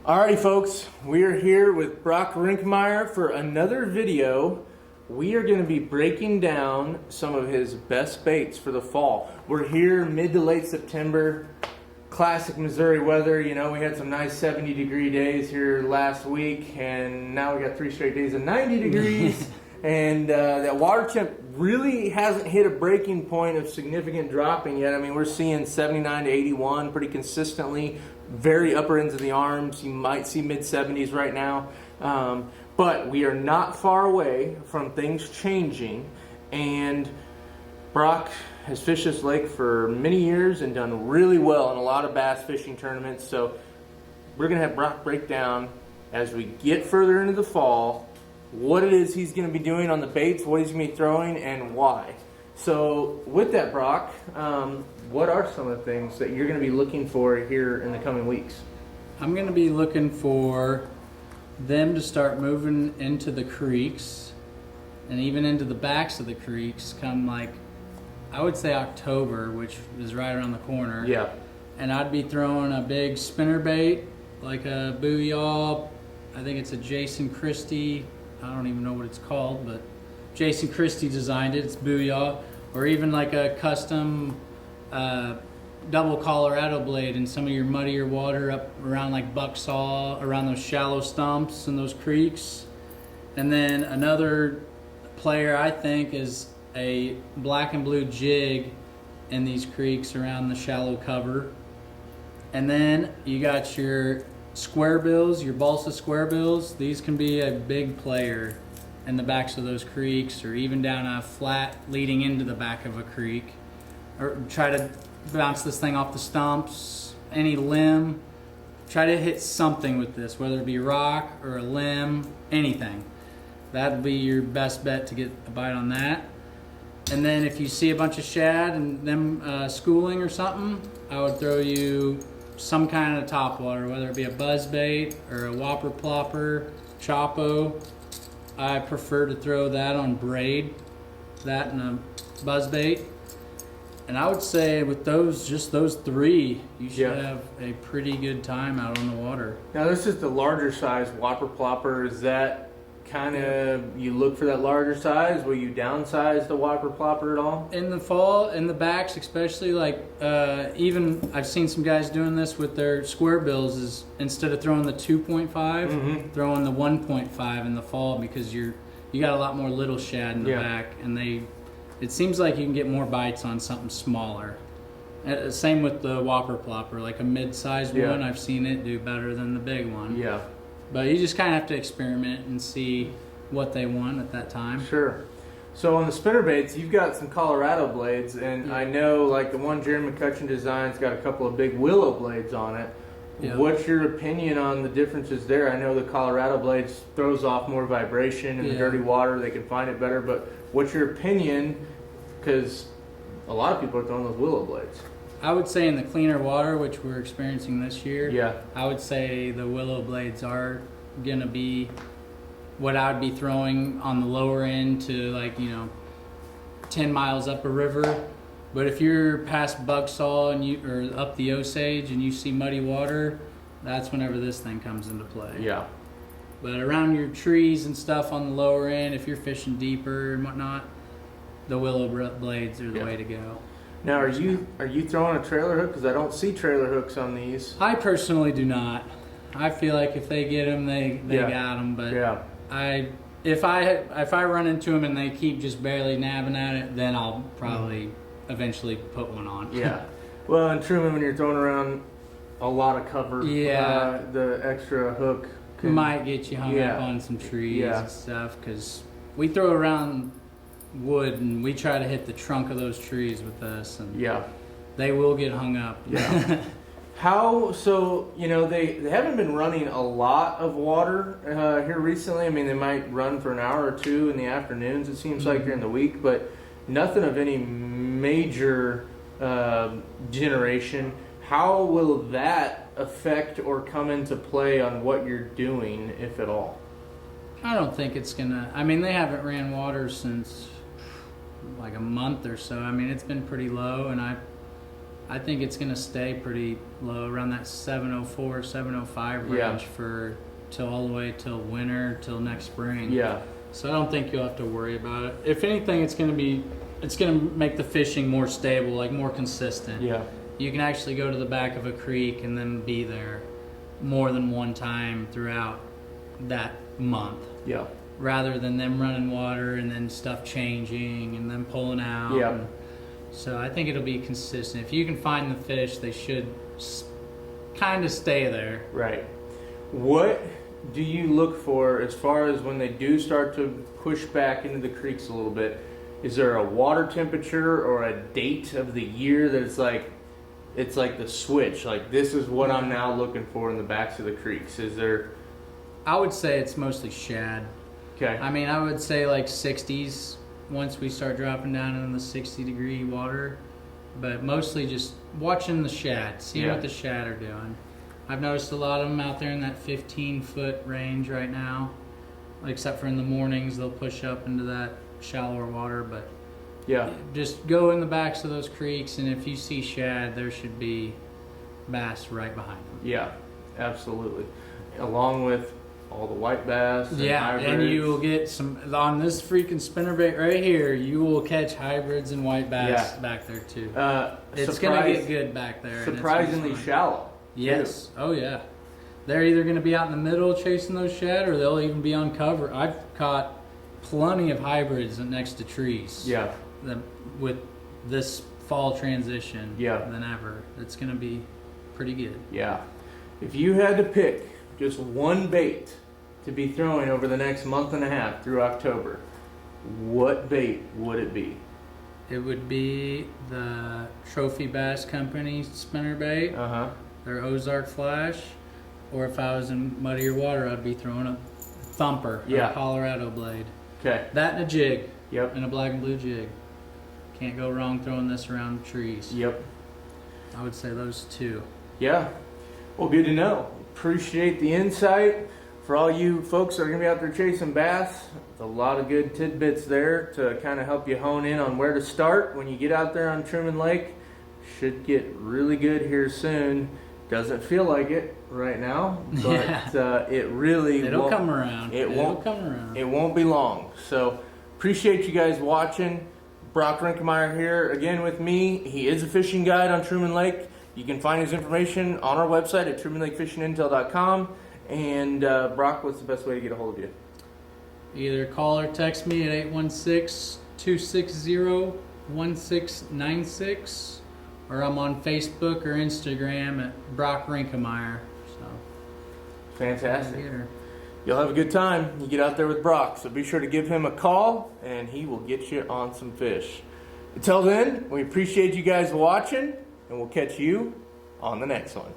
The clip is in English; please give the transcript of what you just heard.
Alrighty folks, we are here with Brock Reinkemeyer for another video. We are going to be breaking down some of his best baits for the fall. We're here mid to late September, classic Missouri weather. You know, we had some nice 70-degree days here last week, and now we got 3 straight days of 90 degrees. And that water temp really hasn't hit a breaking point of significant dropping yet. I mean, we're seeing 79 to 81 pretty consistently, very upper ends of the arms. You might see mid-70s right now. But we are not far away from things changing. And Brock has fished this lake for many years and done really well in a lot of bass fishing tournaments. So we're going to have Brock break down as we get further into the fall what it is he's going to be doing on the baits, what he's going to be throwing, and why. So with that, Brock, what are some of the things that you're going to be looking for here in the coming weeks? I'm going to be looking for them to start moving into the creeks and even into the backs of the creeks come, like, I would say October, which is right around the corner. Yeah. And I'd be throwing a big spinner bait, like a booyah. I think it's a Jason Christie. I don't even know what it's called, but Jason Christie designed it. It's booyah. Or even like a custom double Colorado blade in some of your muddier water up around like Bucksaw, around those shallow stumps and those creeks. And then another player, I think, is a black and blue jig in these creeks around the shallow cover. And then you got your square bills, your balsa square bills. These can be a big player in the backs of those creeks, or even down a flat leading into the back of a creek. Or try to bounce this thing off the stumps, any limb. Try to hit something with this, whether it be rock or a limb, anything. That'd be your best bet to get a bite on that. And then if you see a bunch of shad and them schooling or something, I would throw you some kind of topwater, whether it be a buzz bait or a whopper plopper, chopo. I prefer to throw that on braid, that and a buzz bait. And I would say with those, just those three, you should have a pretty good time out on the water. Now this is the larger size whopper plopper. Is that kind of, you look for that larger size? Will you downsize the whopper plopper at all? In the fall, in the backs especially, like even I've seen some guys doing this with their square bills, is instead of throwing the 2.5, throwing the 1.5 in the fall, because you got a lot more little shad in the back, and it seems like you can get more bites on something smaller. Same with the whopper plopper, like a mid-sized one, I've seen it do better than the big one. Yeah. But you just kind of have to experiment and see what they want at that time. Sure. So on the spinner baits, you've got some Colorado blades, and I know like the one Jerry McCutcheon design's got a couple of big willow blades on it. Yeah. What's your opinion on the differences there? I know the Colorado blades throws off more vibration in the dirty water. They can find it better, but what's your opinion? Because a lot of people are throwing those willow blades. I would say in the cleaner water, which we're experiencing this year, I would say the willow blades are going to be what I would be throwing on the lower end to, like, 10 miles up a river. But if you're past Bucksaw and or up the Osage and you see muddy water, that's whenever this thing comes into play. Yeah. But around your trees and stuff on the lower end, if you're fishing deeper and whatnot, the willow blades are the way to go. Now, are you throwing a trailer hook? Because I don't see trailer hooks on these. I personally do not. I feel like if they get them, they got them. But if I run into them and they keep just barely nabbing at it, then I'll probably eventually put one on. Yeah. Well, in Truman, when you're throwing around a lot of cover, the extra hook might get you hung up on some trees and stuff. Because we throw around wood and we try to hit the trunk of those trees with this, and they will get hung up. So they haven't been running a lot of water here recently. I mean, they might run for an hour or two in the afternoons, it seems like, during the week, but nothing of any major generation. How will that affect or come into play on what you're doing, if at all? I don't think it's gonna. I mean, they haven't ran water since like a month or so. I mean, it's been pretty low, and I think it's going to stay pretty low, around that 704, 705 range Yeah. for till all the way till winter, till next spring. Yeah. So I don't think you'll have to worry about it. If anything, it's going to make the fishing more stable, like more consistent. Yeah. You can actually go to the back of a creek and then be there more than one time throughout that month, Yeah. rather than them running water and then stuff changing and then pulling out. Yeah. And so I think it'll be consistent. If you can find the fish, they should kind of stay there. Right. What do you look for as far as when they do start to push back into the creeks a little bit? Is there a water temperature or a date of the year that it's like the switch? Like, this is what I'm now looking for in the backs of the creeks. Is there? I would say it's mostly shad. Okay. I mean, I would say like 60s once we start dropping down in the 60-degree water, but mostly just watching the shad, seeing what the shad are doing. I've noticed a lot of them out there in that 15-foot range right now, except for in the mornings they'll push up into that shallower water. But Yeah. just go in the backs of those creeks, and if you see shad, there should be bass right behind them. Yeah. Absolutely. Along with all the white bass. And Yeah, hybrids. and you will get some on this freaking spinnerbait right here. You will catch hybrids and white bass back there too. It's gonna get good back there. and it's Surprisingly gonna be fun. shallow. Yes. Oh yeah. They're either going to be out in the middle chasing those shad, or they'll even be on cover. I've caught plenty of hybrids next to trees. Yeah. With this fall transition. Yeah. Than ever. It's going to be pretty good. Yeah. If you had to pick just one bait to be throwing over the next month and a half through October, what bait would it be? It would be the Trophy Bass Company spinnerbait. Uh-huh. Their Ozark Flash, or if I was in muddier water, I'd be throwing a Thumper, or a Colorado blade. Okay. That and a jig. Yep. And a black and blue jig. Can't go wrong throwing this around trees. Yep. I would say those two. Yeah. Well, good to know. Appreciate the insight. For all you folks that are going to be out there chasing bass, a lot of good tidbits there to kind of help you hone in on where to start when you get out there on Truman Lake. Should get really good here soon. Doesn't feel like it right now, but it really It'll come around. It'll come around. It won't be long. So appreciate you guys watching. Brock Reinkemeyer here again with me. He is a fishing guide on Truman Lake. You can find his information on our website at trumanlakefishingintel.com. And Brock, what's the best way to get a hold of you? Either call or text me at 816-260-1696. Or I'm on Facebook or Instagram at Brock Reinkemeyer. So Fantastic. later. You'll have a good time. You get out there with Brock. So be sure to give him a call, and he will get you on some fish. Until then, we appreciate you guys watching, and we'll catch you on the next one.